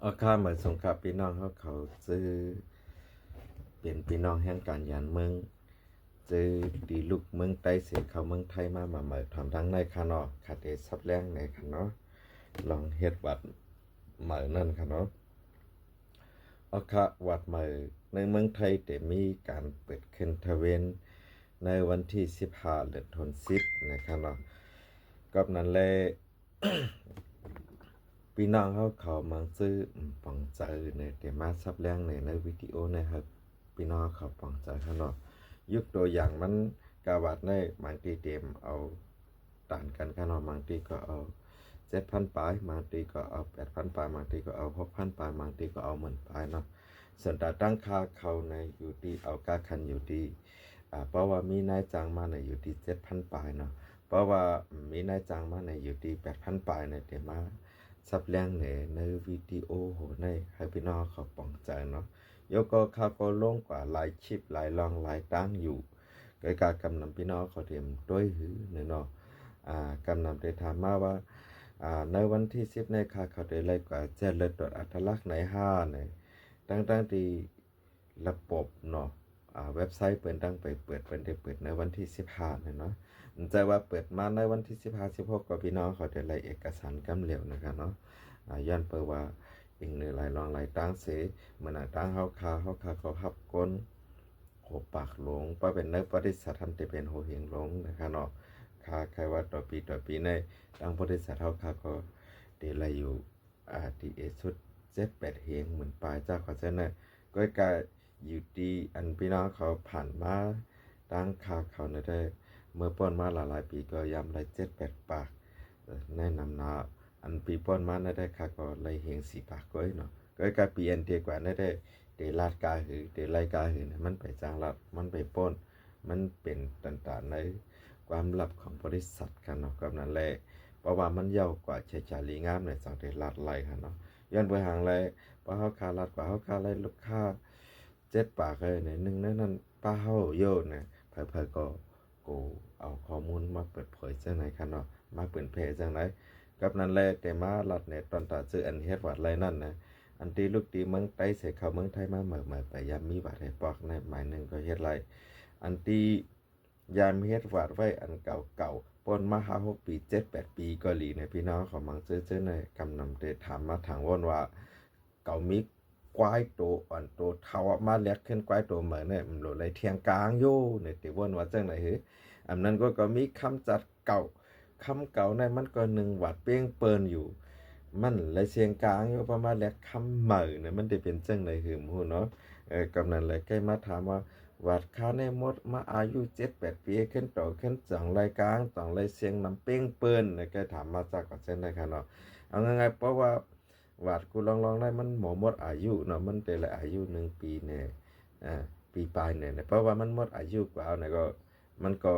เอาข้าเหมือนสงครามพี่น้องเขาซื้อเป็นพี่น้องแห่งการยานเมืองซื้อดีลูกเมืองใต้เสียเขาเมืองไทยมาเหมือนทำทั้งในคานอขาดเอซับแรงในคานอลองเฮ็ดวัดเหมือนนั่นคานอเอาค่ะวัดเหมือนในเมืองไทยแต่มีการเปิดขึ้นทเวนในวันที่15เดือนธันวาคมนะครับเนาะกับนั้นเลย พี่น้องเขามาซื้อปังใจเนี่ยเดี๋ยวมาซับแรงในวิดีโอนะครับพี่น้องเขาปังใจข้างนอกยกตัวอย่างมันกาวัดในบางทีเต็มเอาต่างกันข้างนอกบางทีก็เอา7,000 ปลายบางทีก็เอา8,000 ปลายบางทีก็เอา6,000 ปลายบางทีก็เอา10,000 ปลายเนาะส่วนแต่ตั้งค่าเขาในอยู่ที่เอากาคันอยู่ที่เพราะว่ามีนายจ้างมาในอยู่ที่7,000 ปลายเนาะเพราะว่ามีนายจ้างมาในอยู่ที่8,000 ปลายในเดี๋ยวมาซับแรงในวิดีโอโหในให้พี่น้องเขาปองใจเนาะยกก็เขาก็ลงกว่าหลายคลิปหลายลองหลายตั้งอยู่ก็การกำนำพี่น้องเขาเตรียมด้วยหือเนาะกำนำได้ถามมาว่าในวันที่10ในค่าเขาได้ไล่กว่าแจ้เลยตรวจอัตลักษณ์ใน5ในตั้งที่ระบบเนาะเว็บไซต์เปิดตั้งไปเปิดได้เปิดในวันที่15เนี่ยเนาะใจว่าเปิดมาในวันที่15-16ก็พี่น้องเขาได้ไล่เอกสารกำเหลวนะครับเนาะย้อนเปิดว่าอีกหนึ่งหลายรองหลายตั้งเสเหมือนตั้งเขาเขาหับก้นโหปากหลงป้าเป็นนักบริษัททำแต่เป็นโหเหียงหลงนะครับเนาะใครว่าต่อปีในตั้งบริษัทเขาก็เดี๋ยวไล่อยู่ที่สุด7-8เหียงเหมือนปลายเจ้าเขาจะเนี่ยก็การอยู่ดีอันพี่น้องเขาผ่านมาตั้งเขาเนี่ยได้เมื่อป้อนมาหลายปีก็ยำไร7-8 ปากแนะนำนาอันปีป้อนมาได้ค่ะก็เลยเฮง4 ปากก็เนาะก็การปีอันเดียกว่าได้เดลาดกาหือเดลายกาหือมันไปจ้างลัดมันไปป้นมันเป็นต่างๆในความลับของบริษัทกันเนาะกับนั้นแหละเพราะว่ามันเยาวกว่าเฉยๆลีงามในสองเดลาดไล่ค่ะเนาะย้อนไปห่างเลยเพราะเขาคาลัดกว่าเขาคาไล่ลูกค้า7 ปากเลยเนี่ยหนึ่งนั้นป้าเฮาโยนเนี่ยเผยก็กูเอาข้อมูลมาเปิดเผยจังไหนครับเนาะมาเปิดเผยจังไหนกับนั้นแหละแต่มาลัดเนี่ยตอนตัดซื้ออันเฮ็ดวัดไรนั่นนะอันตีลูกตีเมืองไต้เสกเขาเมืองไทยมาเหม่อไปยามมีบาดให้ปอกในหมายหนึ่งก็เฮ็ดไรอันตียามเฮ็ดวัดไว้อันเก่าปนมา5-6 ปี7-8 ปีก็หลีในพี่น้องเขามังซื้อในกำนำเตถามมาทางว่นว่าเก่ามิควายโตอ่อนโตเท่ามาเล็กขึ้นควายโตเหมือนเนี่ยมันโหลเลยเทียงกลางโย่เนี่ยติว่นว่าจังไหนเฮ้อันนั้นก็มีคำจัดเก่าคำเก่าในมันก็1 วัดเป้งเปินอยู่มันเลยเสียงกลางอยู่ประมาณแลกคำใหม่เนี่ยมันจะเป็นจังไหนหืมหูเนาะกำนั้นเลยใกล้มาถามว่าวัดค้าในมดมาอายุ7-8 ปีขึ้นต่อขึ้นจังรายกลางจังรายเสียงนำเป้งเปิ้นเนี่ยแกถามมาจากก่อนเส้นได้ค่ะเนาะเอาง่ายๆเพราะว่าวัดกูลองได้มันหมดอายุเนาะมันแต่ละอายุ1 ปีเนี่ยปีปลายเนี่ยเพราะว่ามันหมดอายุกว่าเนี่ยก็มันก็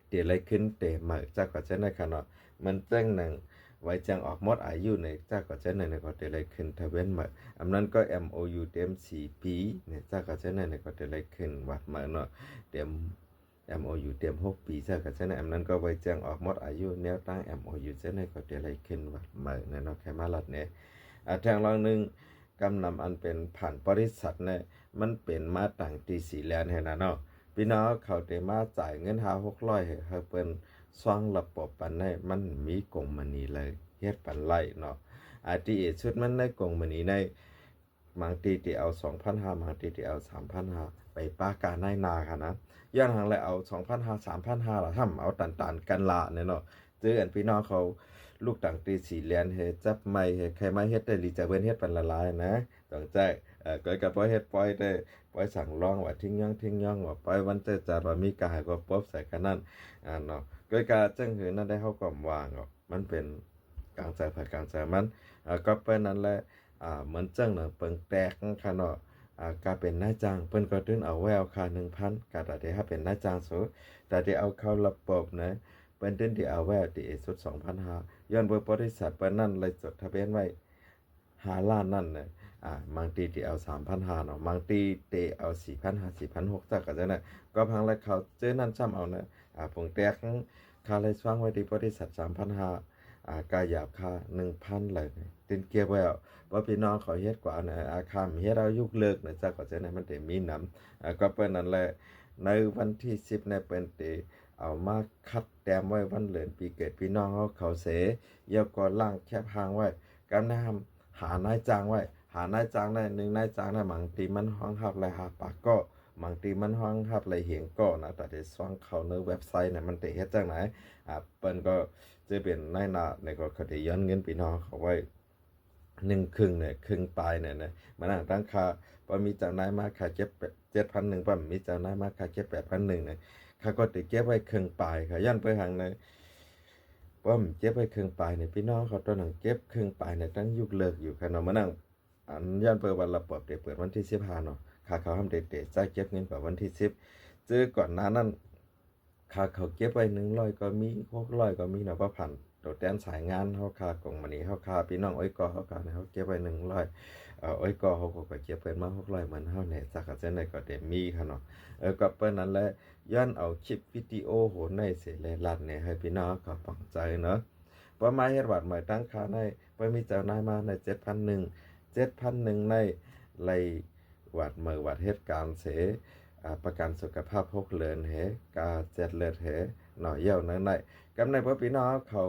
เดี๋ยวอะไรขึ้นเตะมาจากก่อนเส้นได้ค่ะเนาะมันแจ้งหนังไว้จังออกหมดอายุในจากก่อนเส้นเนี่ยก็เดี๋ยวอะไรขึ้นทเว้นมาอันนั้นก็ MOU เต็ม4 ปีเนี่ยจากก่อนเส้นเนี่ยก็เดี๋ยวอะไรขึ้นวัดมาเนาะเต็ม MOU เต็ม6 ปีจากก่อนเส้นอันนั้นก็ไว้จังออกหมดอายุแนวตั้ง MOU เส้นเนี่ยก็เดี๋ยวอะไรขึ้นวัดมาเนี่ยเนาะแค่มาลัดเนี่ยทางลองหนึ่งกำนำอันเป็นผ่านบริษัทเนี่ยมันเป็นมาต่างตีสีแลนให้นะเนาะพี่น้องเขาเตมาจ่ายเงิน600ให้เปิ้นสร้างระบบปันให้มันมีกงมณีเลยเฮ็ดปันไล่เนาะที่ชุดมันในกงมณีในบางทีที่เอา2,500บางทีที่เอา3,500ไปป้าการในนาค่ะนะย้อนทางเลยเอา2,500 3,500ล่ะทำเอาตันกันละเนี่ยเนาะซื้ออันพี่น้องเขาลูกต่างตีสีเลียนเฮ็ดจับไม่เฮ็ดใครมาเฮ็ดได้ลีจะเว้นเฮ็ดปันละลายนะต้องใจก็กับบ่เฮ็ดปล่อยได้ปล่อยสั่งร้องว่าทิ้งย่องว่าปล่อยวันเจอจัดว่ามีกายก็ป๊บใส่กันนั่นเนาะโดยการจังหือนั่นได้เฮาก็วางออกมันเป็นกลางใจภายกลางใจมันก็เป็นนั่นแหละเหมือนจังน่ะเปิงแตกค่ะเนาะก็เป็นนายจ้างเพิ่นก็ตึงเอาไว้เอาค่า 1,000 ก็ได้ถ้าเป็นนายจ้างสูแต่ที่เอาเข้าระบบนะเปิ้นตึงที่เอาไว้ที่สุด 2,500ย้อนบริษัทเปิ้นนั่นเลยจดทะเบียนไว้5 ล้านนั่นน่ะบางทีที่เอา3,500เนาะบางทีเตเอา4,500 4,600จักก็จังนั้นก็พังแล้วเขาเจอนั่นซ้ำเอานะผงแตกค่าเลยฟังไว้ที่บริษัท3,500 กาหยาบค่า1,000เลยตินเก็บไว้ว่าพี่น้องเขาเฮ็ดกว่านะอาคามเฮ็ดเอายุกเลิกนะจ๊ะก็จะนั้นมันได้มีนำก็เปิ้นนั่นแหละในวันที่10เนี่ยเปิ้นติเอามาคัดแต้มไว้วันเดือนปีเกิดพี่น้องเขาเสยกก็ล่างแคบหางไว้กำนำหานายจ้างไว้หานายจ้างได้1นายจ้างได้บางทีมันห้องรับหลายหาปากก็บางทีมันห้องรับหลายเหียงก็นะแต่ได้ซ่องเข้าในเว็บไซต์เนี่ยมันได้เฮ็ดจังไหนเปิ้นก็จะเป็นนายหน้าในก็คดีย้อนเงินพี่น้องเขาไว้1/2เนี่ยครึ่งปลายเนี่ยนะมานั่งตั้งค่าพอมีเจ้านายมาค่าเก็บ7,100ป่ะมีเจ้านายมาค่าเก็บ8,100เนี่ยข้าก็ติเก็บไว้ครึ่งปลายค่ะย้อนไปหางเลยป้อมเก็บไว้ครึ่งปลายเนี่ยพี่น้องเขาตอนนั้นเก็บครึ่งปลายเนี่ยตั้งยุคเลิกอยู่ค่ะเนาะมานั่งอันย้อนเปิดวันละเปิดวันที่15เนาะค่าเขาทำเด็ดๆจ่ายเก็บเงินกว่าวันที่10เจอก่อนหน้านั้นค่าเขาเก็บไว้100ก็มี600ก็มีเนาะว่าผ่านตัวแทนสายงานเฮาค่ากล่องมันนี่เฮาค่าพี่น้องอ้อยกอเฮาค่าเนี่ยเฮาเก็บไว้100อ้อยกอเฮาก็เก็บเพิ่นมา600เหมือนเฮาเนี่ยจักก็จังได๋ก็ได้มีค่ะเนาะก็เปิ้นนั่นแหละย้อนเอาคลิปวิดีโอโหในเสแลรัดเนี่ยให้พี่น้องก็ฟังใจเนาะว่ามาเฮ็ดวัดหมายตั้งค่าในไปมีเจ้านายมาใน7,100ในไล่วัดมื้อวัดเหตุการณ์เสประกันสุขภาพ6เดือนเหกา7เลือดเหเนาะเหี่ยวนั้นได้กำในพ่อพี่น้องเขา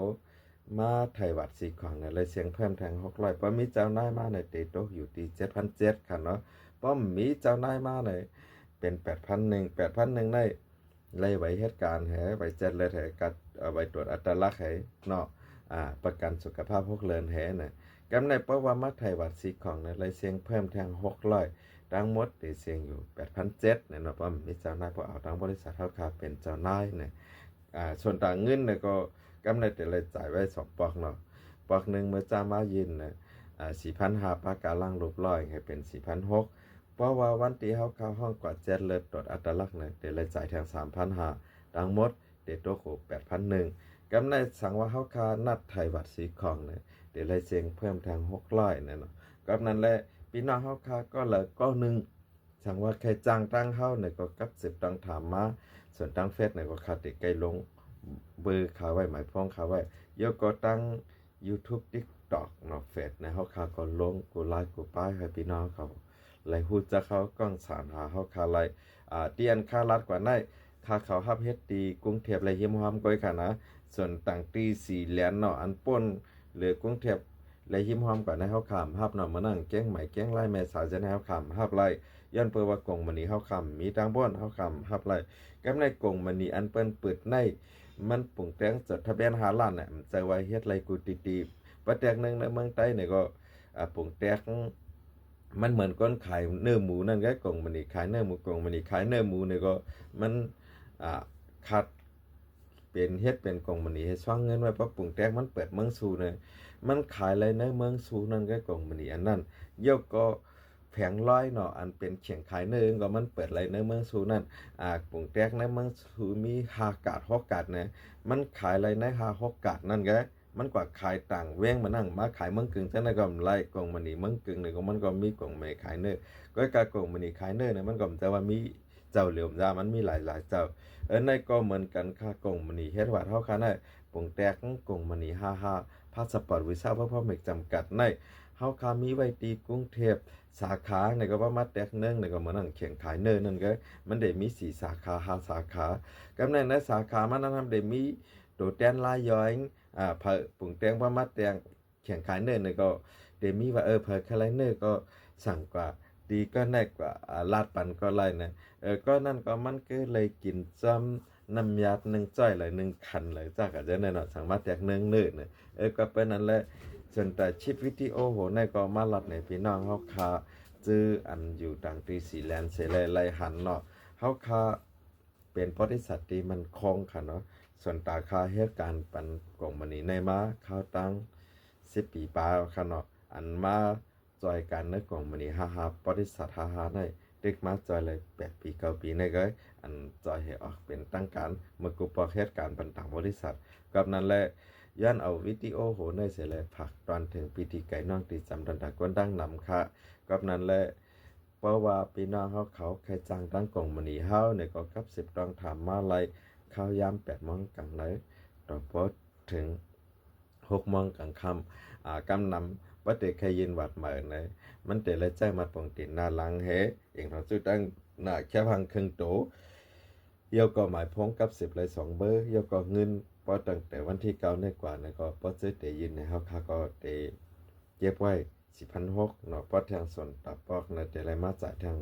มาไทยวัดสีของเนี่ยเลยเสียงเพิ่มแทง600ป้อมีเจ้านายมาในตีโต๊ะอยู่ที่7,700ค่ะเนาะป้อมมีเจ้านายมาในเป็น8,100ได้ไล่ไว้เหตุการณ์แหไว้เจ็ดเลยแหกัดเอาไว้ตรวจอัตลักษณ์แหเนาะประกันสุขภาพ6เดือนแหน่ะกำในเพราะว่ามาไทยวัดสีของเนี่ยเลยเสียงเพิ่มแทง600ทั้งหมดได้เสียงอยู่8,700เนี่ยเนาะป้อมมีเจ้านายพอเอาทั้งบริษัทเท่าค่าเป็นเจ้านายเนี่ยส่วนต่างเงินเนี่ยก็กำไรแต่เลยจ่ายไว้2ปอกเนาะปอกหนึ่งเมื่อจ้ามายินเนี่ย4,500ปากาล่างลบร้อยให้เป็น4,600เพราะว่าวันที่เขาเข้าห้องกว่าเจ็ดเลยตรวจอัตลักษณ์เนี่ยเดี๋ยวเลยจ่ายแทง3,500ทั้งหมดเดี๋ยวตัวโข8,100กำไรสั่งว่าเขาค่านัดไทยวัดสีของเนี่ยเดี๋ยวเลยเสียงเพิ่มแทง600เนี่ยเนาะก็นั้นแหละพี่น้องเขาค่าก็เลยก็หนึ่งสั่งว่าใครจ้างตั้งเข้าเนี่ยก็กับ10ต้องถามมาส่วนตั้งเฟซเนี่ยก็ขาดติดไกลลงเบอร์ขาไว้หมายพ้องขาไว้ยกก็ตั้ง YouTube TikTok เนาะเฟซในเฮาขาก็ลงกูไลค์กูป้ายให้พี่น้องเขาไล่ฮู้จักเขาก้องสารหาเฮาขาไล่เตียนค่ารัดกว่าได้ค่าเขาฮับเฮ็ดดีกรุงเทพและหิมหอมก้อยค่ะนะส่วนต่างตี4เหรียญเนาะอันป่นหรือกรุงเทพและหิมหอมกว่าในเฮาขามฮับเนาะมานั่งแก้งใหม่แก้งไล่แม่สาวจะในเฮาขามฮับไล่ย้อนเปิดว่ากงมื้อนี้เฮาขามมีทางบ่นเฮาขามฮับไล่กำในกงมื้อนี้อันเปิ้นเปิดในมันปรุงแต่งจดทะเบียน5ล้านน่ะมันจะไว้เฮ็ดไรกูตีๆประเทศนึงในเมืองไทยนี่ก็ปรุงแต่งมันเหมือนคนขายเนื้อหมูนั่นก็กงมันนี่ขายเนื้อหมูกงมันนี่ขายเนื้อหมูนี่ก็มันคัดเป็นเฮ็ดเป็นกงมันนี่ให้ซ่องเงินไว้เพราะปรุงแต่งมันเปิดเมืองสู่เนี่ยมันขายอะไรในเมืองสู่นั่นก็กงมันนี่อันนั้นยกก็แผงร้อยเนาะอันเป็นเขียงขายเนื้อก็มันเปิดอะไรในเมืองสู่นั่นปรุงแต่งในเมืองสู่มี5กาด6กาดนะมันขายอะไรใน5 6กาดนั่นก็มันกว่าขายต่างแว้งมานั่งมาขายเมืองกึ่งจังได๋ก็ไล่กงมันนี่เมืองกึ่งนี่ก็มันก็มีกงแม่ขายเนื้อก็กากงมันนี่ขายเนื้อเนี่ยมันก็แต่ว่ามีเจ้าเหลียวจ้ามันมีหลายๆเจ้าในก็เหมือนกันค่ากงมันนี่เฮ็ดว่าเฮาค่าได้ปรุงแต่งกงมันนี่55พาสปอร์ตวีซ่าเพื่อเมกจำกัดในเฮาค่ามีไว้ที่กรุงเทพสาขาเนี่ยก็ว่ามาแตกเนื่องเนี่ยก็มานั่งเขียงขายเนื้อนั่นก็มันได้มี4สาขา5สาขากำในสาขามันนั้นได้มีตัวแทนรายย่อยเผอปรุงแต่งว่ามาแต่งแข่งขายเนื้อเนี่ยก็เดมีว่าเผอคาไลเนอร์ก็สั่งกว่าดีก็แน่กว่าลาดปันก็ไล่นะก็นั่นก็มันก็เลยกินจ้ำน้ำยา1จ้อยเลย1คันเลยจากอาจจะแน่นอนสั่งมาแตก1เนื้อเนี่ยก็เป็นนั่นแหละส่วนแต่ชิปวิดีโอโหในก็มาลัดในพี่น้องเฮาคาจื้ออันอยู่ต่างตีสีแลนเสไลหันเนาะเฮาคาเป็นบริษัทที่มันคงค่ะเนาะส่วนตาคาเหตุการณ์ปันกงมันนี่ในมาข้าวตั้ง10 ปีปาค่ะเนาะอันมาจอยกันในกงมันนี่บริษัทในเด็กมาจอยเลย8 ปี 9 ปีในก็อันจอยให้ออกเป็นตั้งการเมื่อกูปอเหตุการณ์ปันต่างบริษัทกับนั้นแหละย้อนเอาวิดีโอโหในเสเลยผักตอนถึงพิธีไก่น้องตีจำดันดากวนดังนำค่ะกับนั้นแหละเพราะว่าพี่น้องเขาใครจ้างตั้งกล่องมณีเฮาเนี่ยก็กับ10ต้องถามมาไล่ข้าวยาม8 โมงกลางเลยต่อพอถึง 6 โมงกลางค่ำกำนำว่าเด็กเคยยินวัดเหมือนเลยมันเตเลยแจ้งมาปงตินหน้าหลังเฮเองเราจุดตั้งหน้าแค่พังครึ่งโตเยี่ยวก็หมายพ้องกับ10เลย2เบอร์เยี่ยวก็เงินพอตั้งแต่วันที่9ในกว่านะก็พอซื้อเตยินในเฮาค่ะก็เตเก็บไว้4,600เนาะพอทางส่วนตับปอกนะเตเลยมาจ่ายทาง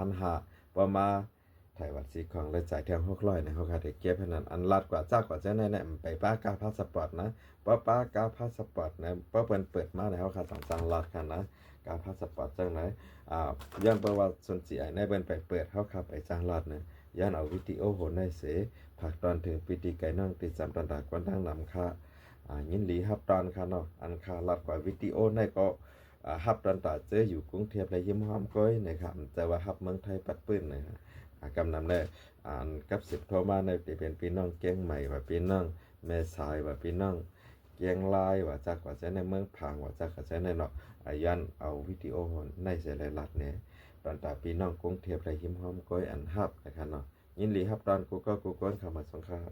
3,500พอมาถ่ายวัดสีของเลยจ่ายทาง600นะเฮาค่ะได้เก็บให้นั้นอันลัดกว่าจ้ากว่าเจ้าแน่ๆไปป้ากาพาสปอร์ตนะป้ากาพาสปอร์ตนะเปิดมาในเฮาค่ะ2จังลัดกันนะกาพาสปอร์ตจังไหนย้อนประวัติส่วนสีไอ้ในเปิ้นไปเปิดเฮาค่ะไปจังลัดนะย้อนเอาวิดีโอโหในเสผักตอนถึงปีติไก่น้องติดจำตอนดากวันตั้งนำค่ะยินดีฮับตอนค่ะเนาะอันค่ะลัดกว่าวิดีโอในก็ฮับตอนต่อเจออยู่กรุงเทพและยิ้มหอมก้อยนะครับแต่ว่าฮับเมืองไทยปัดปื้นนะครับกำนำได้กับ10โทรมาในเป็นพี่น้องเกียงใหม่ว่าพี่น้องแม่สายว่าพี่น้องเกียงลายว่าจากว่าใช้ในเมืองพังว่าจากว่าใช้ในเนาะยันเอาวิดีโอในเสร็จลัดเนี่ยตอนตาพี่น้องกรุงเทพและยิ้มหอมก้อยอันฮับนะครับเนาะยินดีฮับตอนกูก็เข้ามาสงคราม